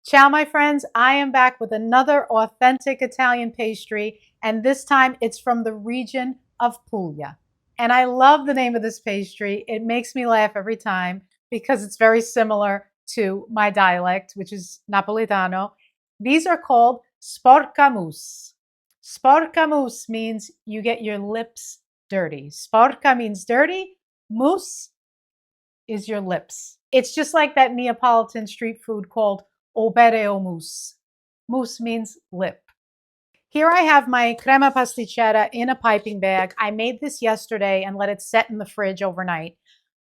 Ciao, my friends. I am back with another authentic Italian pastry, and this time it's from the region of Puglia. And I love the name of this pastry. It makes me laugh every time because it's very similar to my dialect, which is Napoletano. These are called Sporcamuss. Sporcamuss means you get your lips dirty. Sporca means dirty. Mousse is your lips. It's just like that Neapolitan street food called obere mousse. Mousse means lip. Here I have my crema pasticcera in a piping bag. I made this yesterday and let it set in the fridge overnight.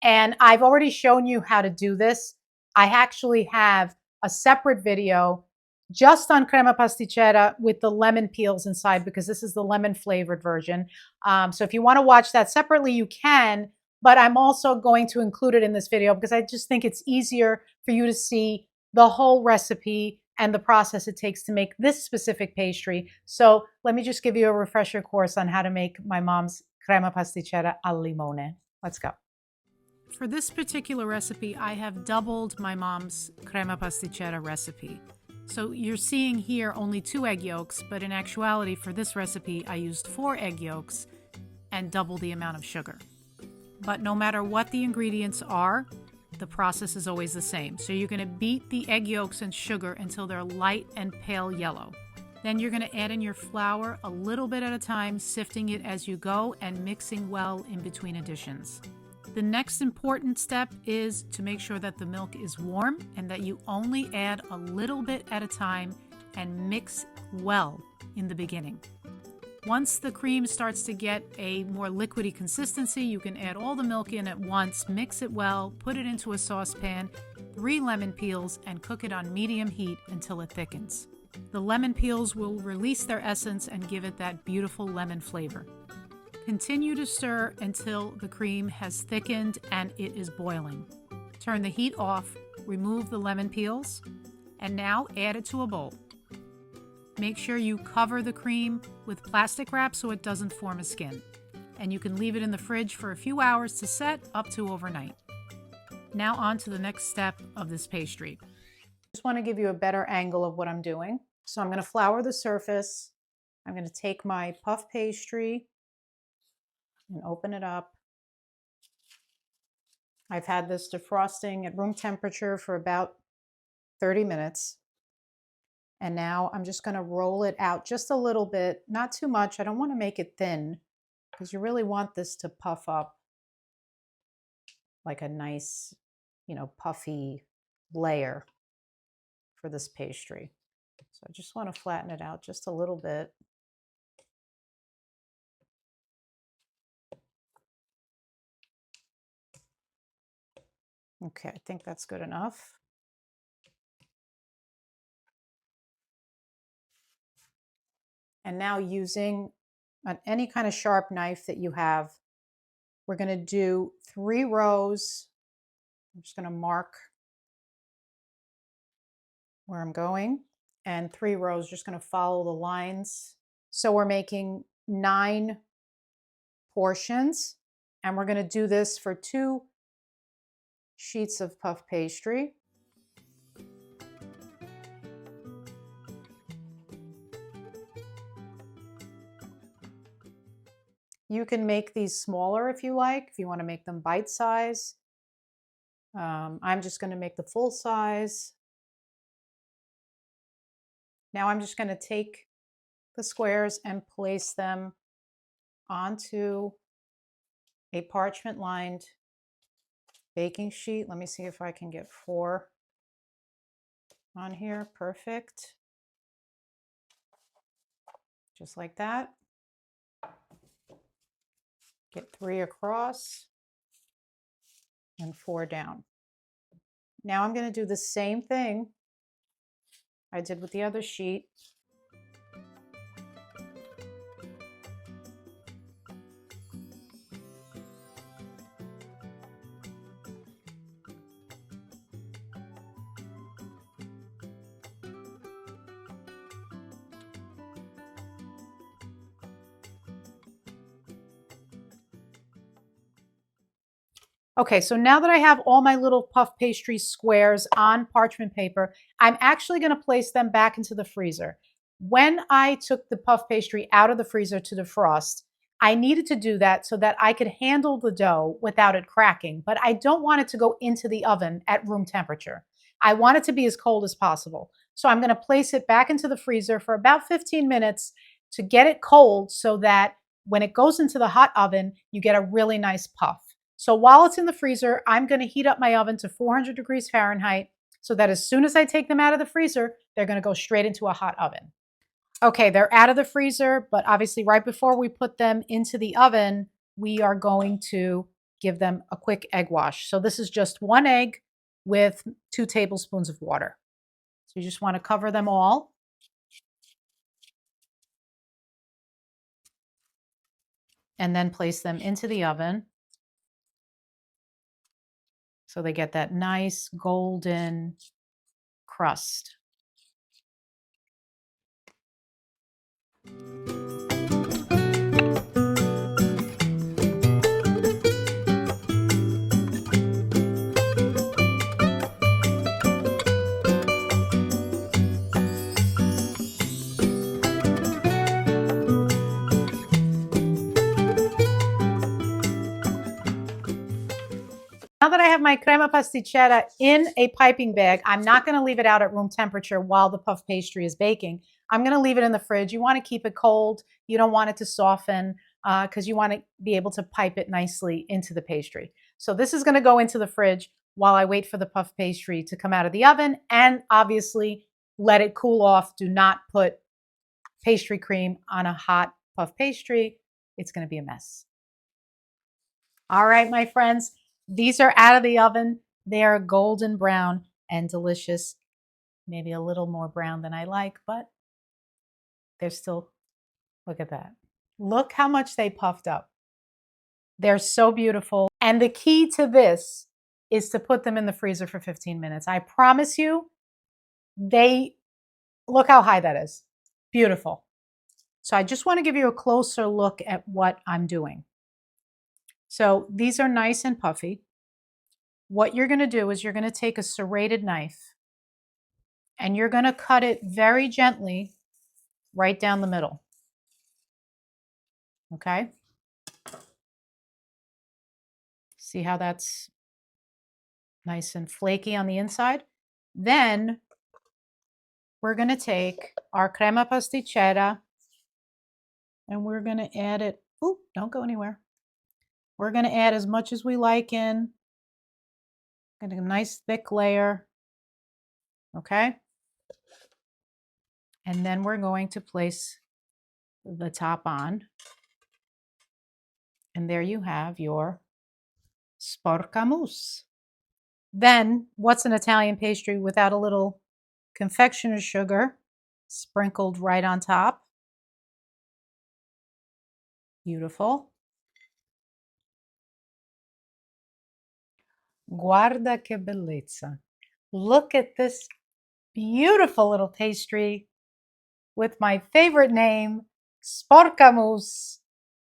And I've already shown you how to do this. I actually have a separate video just on crema pasticcera with the lemon peels inside because this is the lemon flavored version. So if you want to watch that separately, you can, but I'm also going to include it in this video because I just think it's easier for you to see the whole recipe and the process it takes to make this specific pastry. So let me just give you a refresher course on how to make my mom's crema pasticcera al limone. Let's go. For this particular recipe, I have doubled my mom's crema pasticcera recipe. So you're seeing here only 2 egg yolks, but in actuality for this recipe, I used 4 egg yolks and double the amount of sugar. But no matter what the ingredients are, the process is always the same. So you're gonna beat the egg yolks and sugar until they're light and pale yellow. Then you're gonna add in your flour a little bit at a time, sifting it as you go and mixing well in between additions. The next important step is to make sure that the milk is warm and that you only add a little bit at a time and mix well in the beginning. Once the cream starts to get a more liquidy consistency, you can add all the milk in at once, mix it well, put it into a saucepan, 3 lemon peels, and cook it on medium heat until it thickens. The lemon peels will release their essence and give it that beautiful lemon flavor. Continue to stir until the cream has thickened and it is boiling. Turn the heat off, remove the lemon peels, and now add it to a bowl. Make sure you cover the cream with plastic wrap so it doesn't form a skin. And you can leave it in the fridge for a few hours to set, up to overnight. Now on to the next step of this pastry. Just want to give you a better angle of what I'm doing. So I'm going to flour the surface. I'm going to take my puff pastry and open it up. I've had this defrosting at room temperature for about 30 minutes. And now I'm just going to roll it out just a little bit, not too much. I don't want to make it thin because you really want this to puff up like a nice, puffy layer for this pastry. So I just want to flatten it out just a little bit. Okay, I think that's good enough. And now using any kind of sharp knife that you have, we're going to do 3 rows. I'm just going to mark where I'm going, and 3 rows, just going to follow the lines. So we're making 9 portions, and we're going to do this for 2 sheets of puff pastry. You can make these smaller if you like, if you want to make them bite size. I'm just going to make the full size. Now I'm just going to take the squares and place them onto a parchment lined baking sheet. Let me see if I can get 4 on here. Perfect. Just like that. Get 3 across and 4 down. Now I'm going to do the same thing I did with the other sheet. Okay, so now that I have all my little puff pastry squares on parchment paper, I'm actually going to place them back into the freezer. When I took the puff pastry out of the freezer to defrost, I needed to do that so that I could handle the dough without it cracking, but I don't want it to go into the oven at room temperature. I want it to be as cold as possible. So I'm going to place it back into the freezer for about 15 minutes to get it cold so that when it goes into the hot oven, you get a really nice puff. So while it's in the freezer, I'm going to heat up my oven to 400 degrees Fahrenheit so that as soon as I take them out of the freezer, they're going to go straight into a hot oven. Okay, they're out of the freezer, but obviously right before we put them into the oven, we are going to give them a quick egg wash. So this is just 1 egg with 2 tablespoons of water. So you just want to cover them all. And then place them into the oven. So they get that nice golden crust. Now that I have my crema pasticcera in a piping bag, I'm not going to leave it out at room temperature while the puff pastry is baking. I'm going to leave it in the fridge. You want to keep it cold. You don't want it to soften because you want to be able to pipe it nicely into the pastry. So this is going to go into the fridge while I wait for the puff pastry to come out of the oven, and obviously let it cool off. Do not put pastry cream on a hot puff pastry. It's going to be a mess. All right, my friends. These are out of the oven. They are golden brown and delicious. Maybe a little more brown than I like, but they're still, look at that. Look how much they puffed up. They're so beautiful. And the key to this is to put them in the freezer for 15 minutes. I promise you, look how high that is. Beautiful. So I just want to give you a closer look at what I'm doing. So these are nice and puffy. What you're going to do is you're going to take a serrated knife and you're going to cut it very gently right down the middle. Okay? See how that's nice and flaky on the inside? Then we're going to take our crema pasticcera and we're going to add it. Oop, don't go anywhere. We're going to add as much as we like in. Get a nice thick layer. Okay? And then we're going to place the top on. And there you have your Sporcamuss. Then, what's an Italian pastry without a little confectioner's sugar sprinkled right on top? Beautiful. Guarda che bellezza. Look at this beautiful little pastry with my favorite name, Sporcamuss.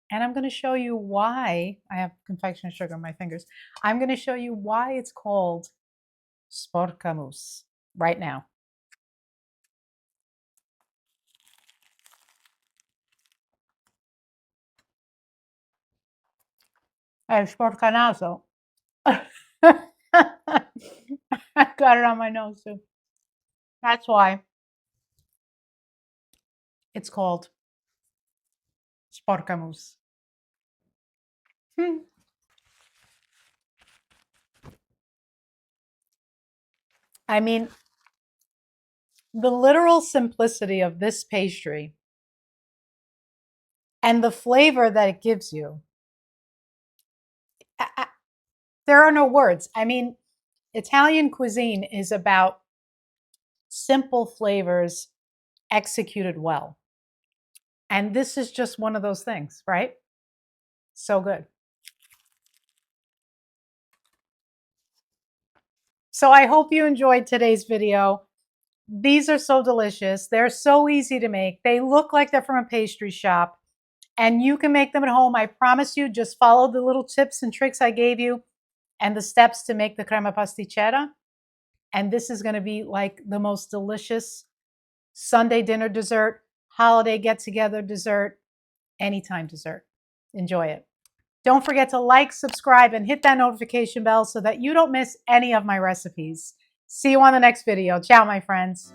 And I'm going to show you why. I have confectioner's sugar on my fingers. I'm going to show you why it's called Sporcamuss right now. Sporcanazo. I got it on my nose too. That's why it's called Sporcamuss. I mean, the literal simplicity of this pastry and the flavor that it gives you. There are no words. I mean, Italian cuisine is about simple flavors executed well. And this is just one of those things, right? So good. So I hope you enjoyed today's video. These are so delicious. They're so easy to make. They look like they're from a pastry shop, and you can make them at home. I promise you, just follow the little tips and tricks I gave you, and the steps to make the crema pasticcera. And this is going to be like the most delicious Sunday dinner dessert, holiday get-together dessert, anytime dessert. Enjoy it. Don't forget to like, subscribe, and hit that notification bell so that you don't miss any of my recipes. See you on the next video. Ciao, my friends.